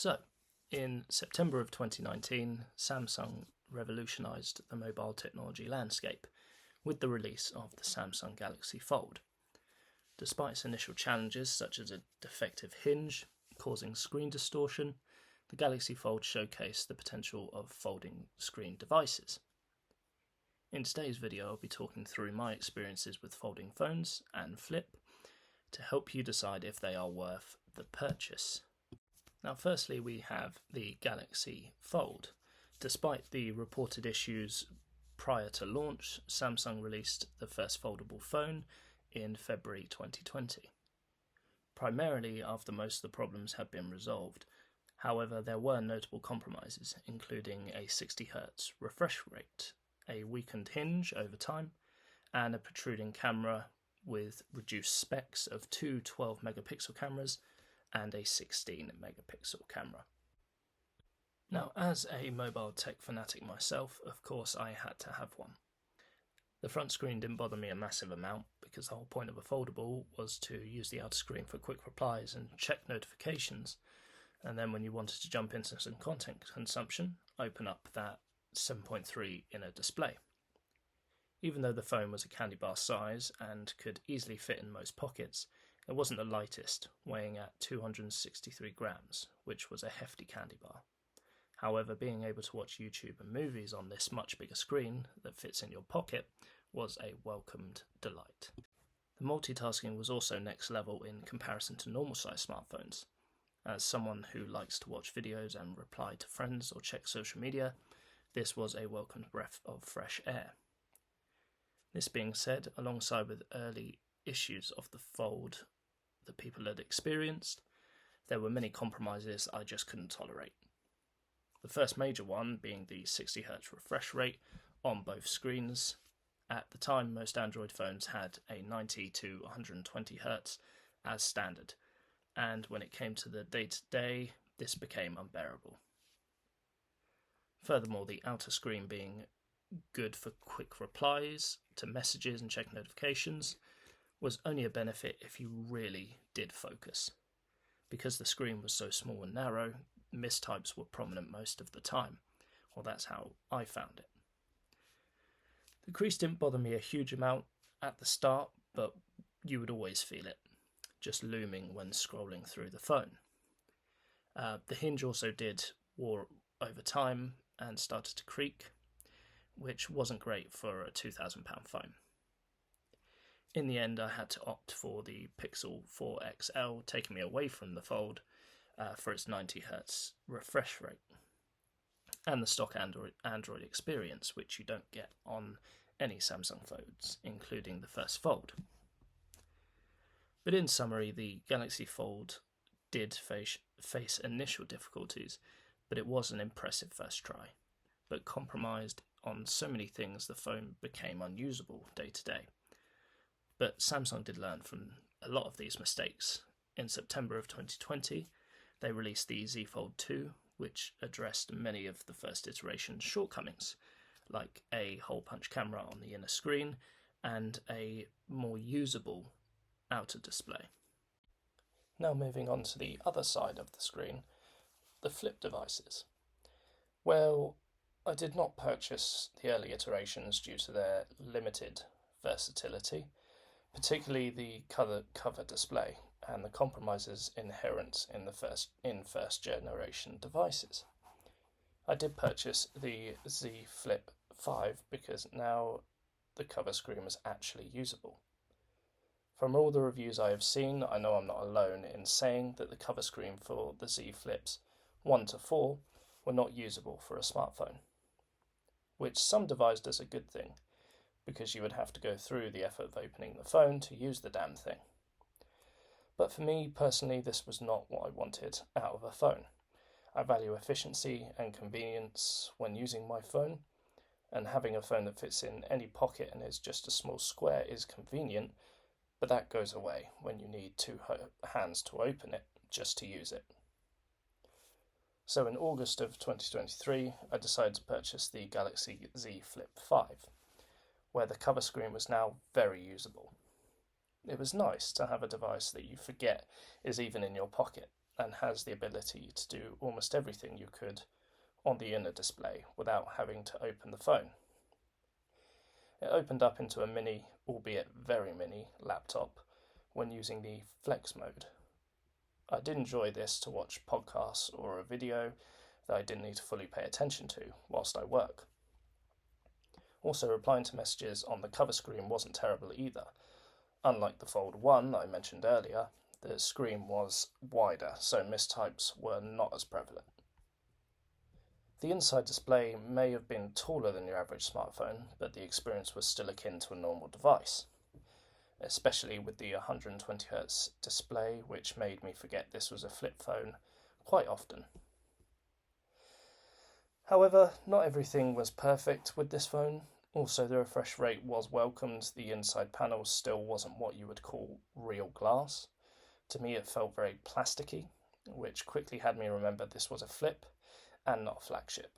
So, in September of 2019, Samsung revolutionised the mobile technology landscape with the release of the Samsung Galaxy Fold. Despite its initial challenges such as a defective hinge causing screen distortion, the Galaxy Fold showcased the potential of folding screen devices. In today's video, I'll be talking through my experiences with folding phones and Flip to help you decide if they are worth the purchase. Now, firstly, we have the Galaxy Fold. Despite the reported issues prior to launch, Samsung released the first foldable phone in February 2020, primarily after most of the problems had been resolved. However, there were notable compromises, including a 60Hz refresh rate, a weakened hinge over time, and a protruding camera with reduced specs of two 12-megapixel cameras and a 16-megapixel camera. Now, as a mobile tech fanatic myself, of course I had to have one. The front screen didn't bother me a massive amount because the whole point of a foldable was to use the outer screen for quick replies and check notifications, and then when you wanted to jump into some content consumption, open up that 7.3 inner display. Even though the phone was a candy bar size and could easily fit in most pockets, it wasn't the lightest, weighing at 263 grams, which was a hefty candy bar. However, being able to watch YouTube and movies on this much bigger screen that fits in your pocket was a welcomed delight. The multitasking was also next level in comparison to normal size smartphones. As someone who likes to watch videos and reply to friends or check social media, this was a welcomed breath of fresh air. This being said, alongside with early issues of the Fold that people had experienced, there were many compromises I just couldn't tolerate. The first major one being the 60Hz refresh rate on both screens. At the time, most Android phones had a 90 to 120 Hz as standard, and when it came to the day-to-day, this became unbearable. Furthermore, the outer screen being good for quick replies to messages and check notifications was only a benefit if you really did focus. Because the screen was so small and narrow, mistypes were prominent most of the time, or that's how I found it. The crease didn't bother me a huge amount at the start, but you would always feel it, just looming when scrolling through the phone. The hinge also did wore over time and started to creak, which wasn't great for a £2,000 phone. In the end, I had to opt for the Pixel 4 XL, taking me away from the Fold for its 90Hz refresh rate, and the stock Android experience, which you don't get on any Samsung phones, including the first Fold. But in summary, the Galaxy Fold did face initial difficulties, but it was an impressive first try, but compromised on so many things the phone became unusable day to day. But Samsung did learn from a lot of these mistakes. In September of 2020, they released the Z Fold 2, which addressed many of the first iteration's shortcomings, like a hole punch camera on the inner screen and a more usable outer display. Now moving on to the other side of the screen, the Flip devices. Well, I did not purchase the early iterations due to their limited versatility, particularly the cover display and the compromises inherent in first generation devices. I did purchase the Z Flip 5 because now the cover screen was actually usable. From all the reviews I have seen, I know I'm not alone in saying that the cover screen for the Z Flips 1 to 4 were not usable for a smartphone, which some devised as a good thing, because you would have to go through the effort of opening the phone to use the damn thing. But for me personally, this was not what I wanted out of a phone. I value efficiency and convenience when using my phone, and having a phone that fits in any pocket and is just a small square is convenient, but that goes away when you need two hands to open it just to use it. So in August of 2023, I decided to purchase the Galaxy Z Flip 5, where the cover screen was now very usable. It was nice to have a device that you forget is even in your pocket, and has the ability to do almost everything you could on the inner display without having to open the phone. It opened up into a mini, albeit very mini, laptop when using the flex mode. I did enjoy this to watch podcasts or a video that I didn't need to fully pay attention to whilst I work. Also, replying to messages on the cover screen wasn't terrible either. Unlike the Fold 1 that I mentioned earlier, the screen was wider, so mistypes were not as prevalent. The inside display may have been taller than your average smartphone, but the experience was still akin to a normal device, especially with the 120Hz display, which made me forget this was a flip phone quite often. However, not everything was perfect with this phone. Also, the refresh rate was welcomed. The inside panel still wasn't what you would call real glass. To me, it felt very plasticky, which quickly had me remember this was a flip and not a flagship.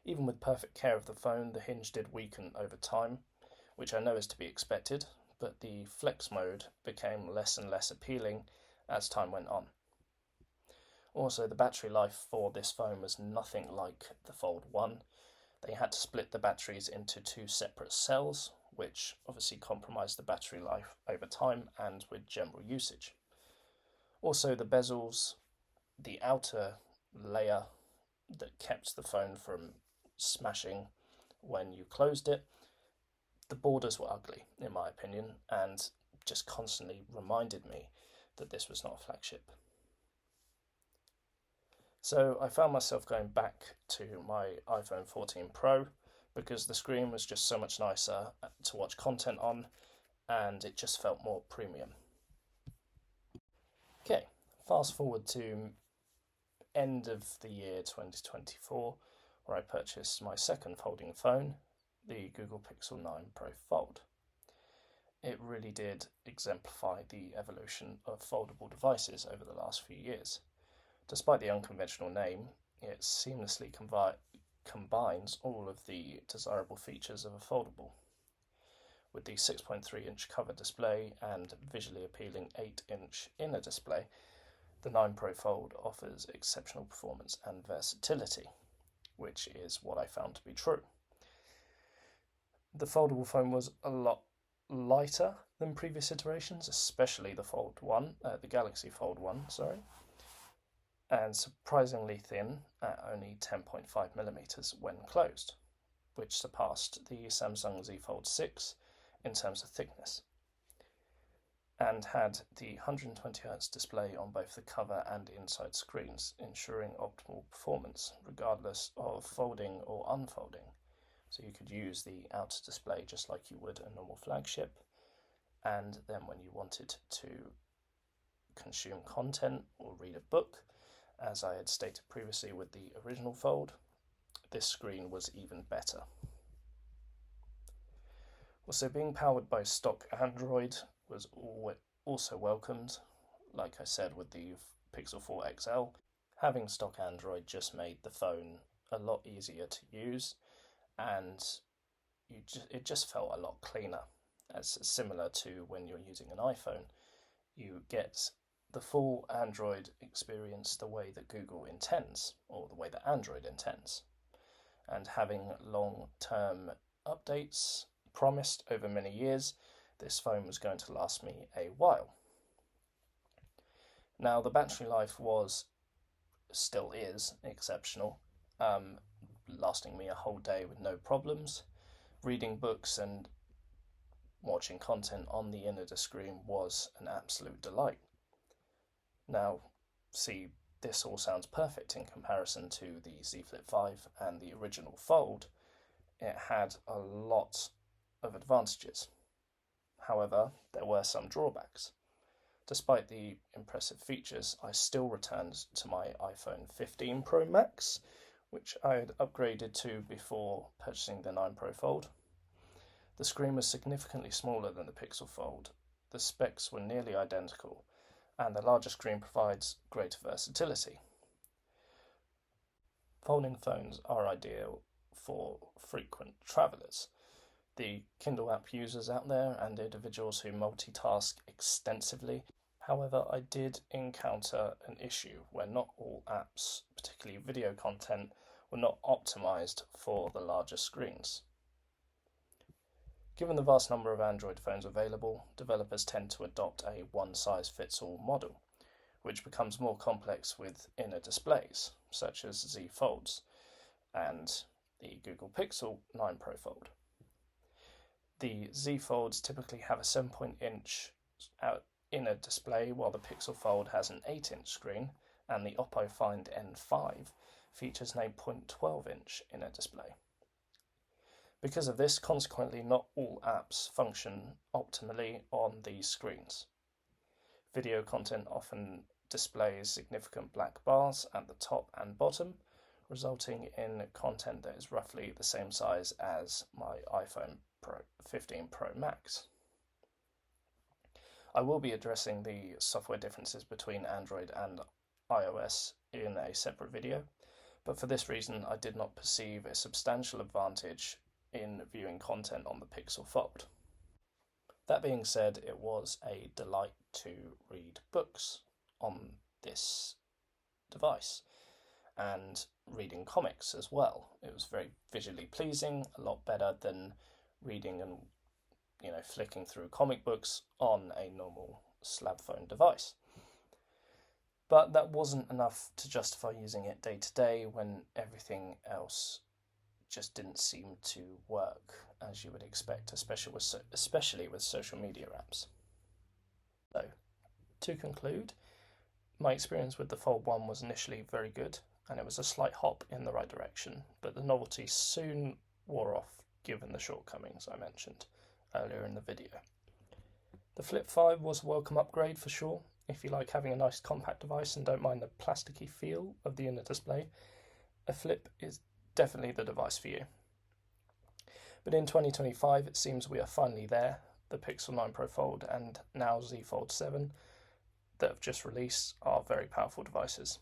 Even with perfect care of the phone, the hinge did weaken over time, which I know is to be expected, but the flex mode became less and less appealing as time went on. Also, the battery life for this phone was nothing like the Fold 1. They had to split the batteries into two separate cells, which obviously compromised the battery life over time and with general usage. Also, the bezels, the outer layer that kept the phone from smashing when you closed it, the borders were ugly, in my opinion, and just constantly reminded me that this was not a flagship. So I found myself going back to my iPhone 14 Pro because the screen was just so much nicer to watch content on, and it just felt more premium. Okay, fast forward to end of the year 2024, where I purchased my second folding phone, the Google Pixel 9 Pro Fold. It really did exemplify the evolution of foldable devices over the last few years. Despite the unconventional name, it seamlessly combines all of the desirable features of a foldable. With the 6.3-inch cover display and visually appealing 8-inch inner display, the 9 Pro Fold offers exceptional performance and versatility, which is what I found to be true. The foldable phone was a lot lighter than previous iterations, especially the the Galaxy Fold 1, and surprisingly thin at only 10.5mm when closed, which surpassed the Samsung Z Fold 6 in terms of thickness, and had the 120Hz display on both the cover and inside screens, ensuring optimal performance regardless of folding or unfolding. So you could use the outer display just like you would a normal flagship, and then when you wanted to consume content or read a book, as I had stated previously with the original Fold, this screen was even better. Also, being powered by stock Android was also welcomed. Like I said with the Pixel 4 XL, having stock Android just made the phone a lot easier to use, and it just felt a lot cleaner. As similar to when you're using an iPhone, you get the full Android experience the way that Google intends, or the way that Android intends. And having long-term updates promised over many years, this phone was going to last me a while. Now, the battery life still is exceptional, lasting me a whole day with no problems. Reading books and watching content on the inner screen was an absolute delight. Now, see, this all sounds perfect in comparison to the Z Flip 5 and the original Fold. It had a lot of advantages. However, there were some drawbacks. Despite the impressive features, I still returned to my iPhone 15 Pro Max, which I had upgraded to before purchasing the 9 Pro Fold. The screen was significantly smaller than the Pixel Fold. The specs were nearly identical, and the larger screen provides greater versatility. Folding phones are ideal for frequent travellers, the Kindle app users out there, and individuals who multitask extensively However, I did encounter an issue where not all apps, particularly video content, were not optimized for the larger screens. Given the vast number of Android phones available, developers tend to adopt a one-size-fits-all model, which becomes more complex with inner displays, such as Z Folds and the Google Pixel 9 Pro Fold. The Z Folds typically have a 7.inch inner display, while the Pixel Fold has an 8-inch screen, and the Oppo Find N5 features an 8.12-inch inner display. Because of this, consequently, not all apps function optimally on these screens. Video content often displays significant black bars at the top and bottom, resulting in content that is roughly the same size as my iPhone 15 Pro Max. I will be addressing the software differences between Android and iOS in a separate video, but for this reason I did not perceive a substantial advantage in viewing content on the Pixel Fold. That being said, it was a delight to read books on this device and reading comics as well. It was very visually pleasing, a lot better than reading and flicking through comic books on a normal slab phone device. But that wasn't enough to justify using it day to day when everything else just didn't seem to work as you would expect, especially with social media apps. So, to conclude, my experience with the Fold 1 was initially very good, and it was a slight hop in the right direction, but the novelty soon wore off given the shortcomings I mentioned earlier in the video. The Flip 5 was a welcome upgrade for sure. If you like having a nice compact device and don't mind the plasticky feel of the inner display, a Flip is definitely the device for you. But in 2025 it seems we are finally there. The Pixel 9 Pro Fold and now Z Fold 7 that have just released are very powerful devices.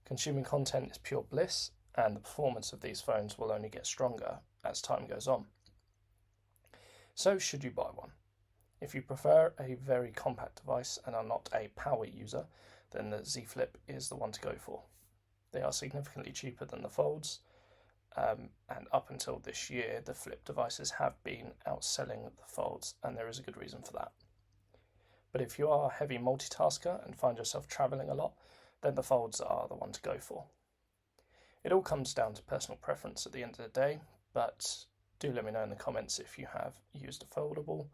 Consuming content is pure bliss, and the performance of these phones will only get stronger as time goes on. So should you buy one? If you prefer a very compact device and are not a power user, then the Z Flip is the one to go for. They are significantly cheaper than the Folds, and up until this year the Flip devices have been outselling the Folds, and there is a good reason for that. But if you are a heavy multitasker and find yourself travelling a lot, then the Folds are the one to go for. It all comes down to personal preference at the end of the day, but do let me know in the comments if you have used a foldable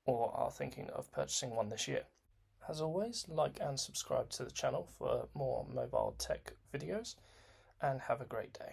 or are thinking of purchasing one this year. As always, like and subscribe to the channel for more mobile tech videos, and have a great day.